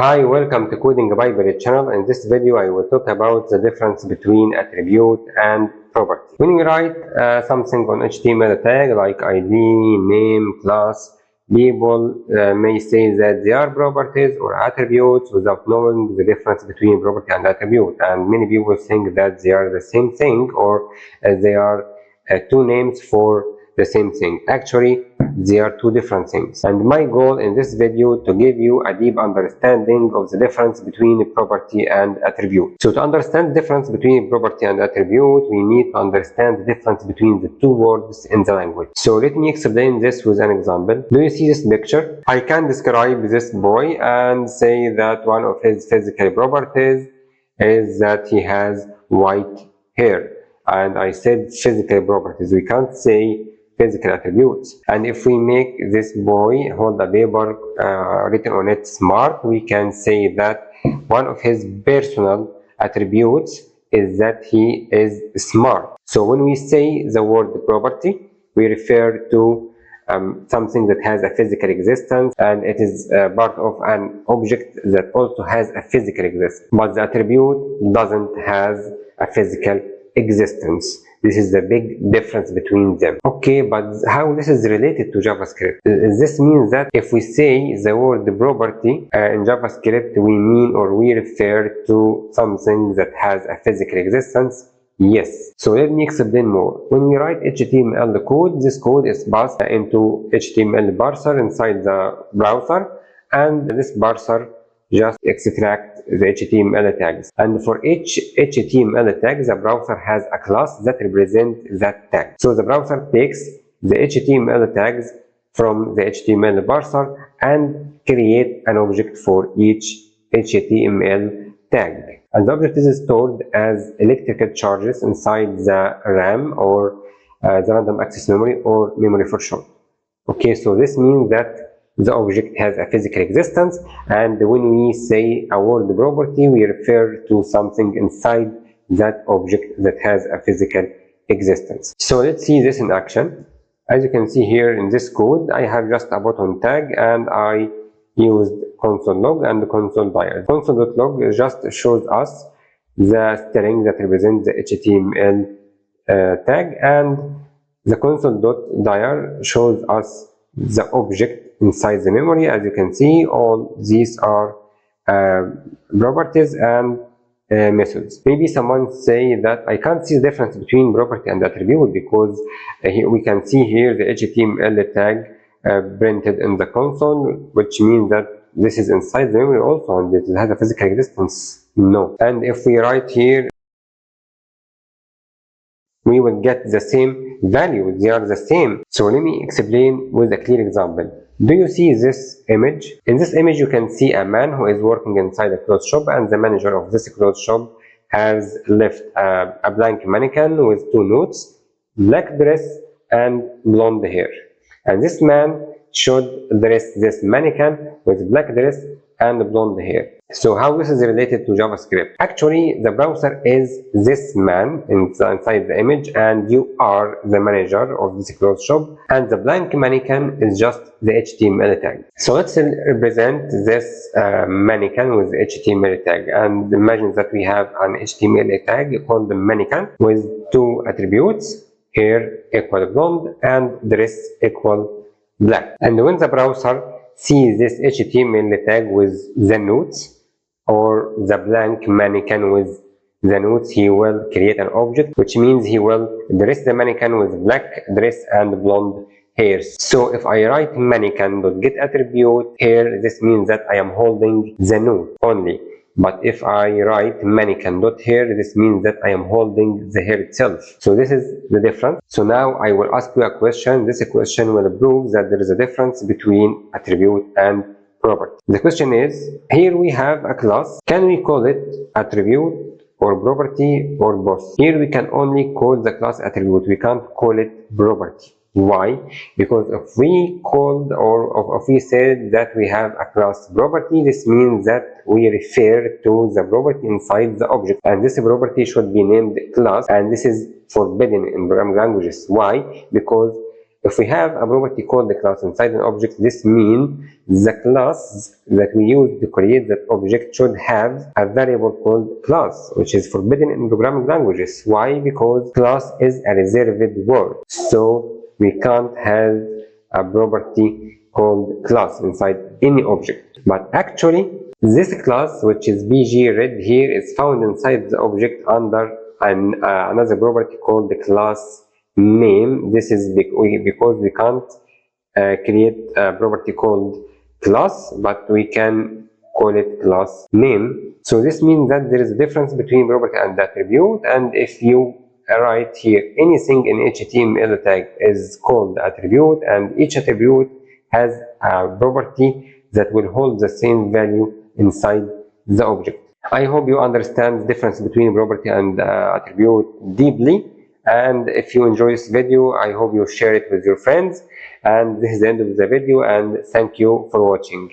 Hi, welcome to Coding Bible channel. In this video, I will talk about the difference between attribute and property. When we write something on HTML tag like ID, name, class, people may say that they are properties or attributes without knowing the difference between property and attribute. And many people think that they are the same thing or they are two names for the same thing. Actually, they are two different things. And my goal in this video to give you a deep understanding of the difference between property and attribute. So to understand the difference between property and attribute, we need to understand the difference between the two words in the language. So let me explain this with an example. Do you see this picture? I can describe this boy and say that one of his physical properties is that he has white hair. And I said physical properties. We can't say physical attributes. And if we make this boy hold a paper written on it smart, we can say that one of his personal attributes is that he is smart. So when we say the word property, we refer to something that has a physical existence, and it is part of an object that also has a physical existence. But the attribute doesn't have a physical existence. This is the big difference between them. Okay, but how this is related to JavaScript? This means that if we say the word property in JavaScript, we mean or we refer to something that has a physical existence. Yes. So let me explain more. When we write HTML code, this code is passed into HTML parser inside the browser, and this parser just extract the HTML tags. And for each HTML tag, the browser has a class that represents that tag. So the browser takes the HTML tags from the HTML parser and create an object for each HTML tag. And the object is stored as electrical charges inside the RAM or the random access memory, or memory for short. Okay, so this means that the object has a physical existence, and when we say a word property, we refer to something inside that object that has a physical existence. So let's see this in action. As you can see here in this code, I have just a button tag and I used console log and console dir. Console.log just shows us the string that represents the HTML tag, and the console.dir shows us the object inside the memory. As you can see, all these are properties and methods. Maybe someone say that I can't see the difference between property and attribute because we can see here the HTML tag printed in the console, which means that this is inside the memory also, and it has a physical existence. No. And if we write here, we will get the same value. They are the same. So let me explain with a clear example. Do you see this image? In this image, you can see a man who is working inside a clothes shop, and the manager of this clothes shop has left a blank mannequin with two notes, black dress and blonde hair. And this man should dress this mannequin with black dress and blonde hair. So how this is related to JavaScript? Actually, the browser is this man inside the image, and you are the manager of this clothes shop, and the blank mannequin is just the HTML tag. So let's represent this mannequin with the HTML tag, and imagine that we have an HTML tag called the mannequin with two attributes, hair equal blonde and dress equal black. And when the browser sees this HTML tag with the notes, or the blank mannequin with the notes, he will create an object, which means he will dress the mannequin with black dress and blonde hairs. So if I write mannequin.getAttribute here, this means that I am holding the note only. But if I write mannequin.hair, this means that I am holding the hair itself. So this is the difference. So now I will ask you a question. This question will prove that there is a difference between attribute and property. The question is, here we have a class. Can we call it attribute or property or both? Here we can only call the class attribute. We can't call it property. Why? Because if we called or if we said that we have a class property, this means that we refer to the property inside the object, and this property should be named class, and this is forbidden in programming languages. Why? Because If we have a property called the class inside an object, this means the class that we use to create that object should have a variable called class, which is forbidden in programming languages. Why? Because class is a reserved word. So we can't have a property called class inside any object. But actually, this class, which is bg read here, is found inside the object under another property called the class name. This is because we can't create a property called class, but we can call it class name. So this means that there is a difference between property and attribute, and if you write here anything in HTML tag is called attribute, and each attribute has a property that will hold the same value inside the object. I hope you understand the difference between property and attribute deeply. And if you enjoy this video, I hope you share it with your friends. And this is the end of the video, and thank you for watching.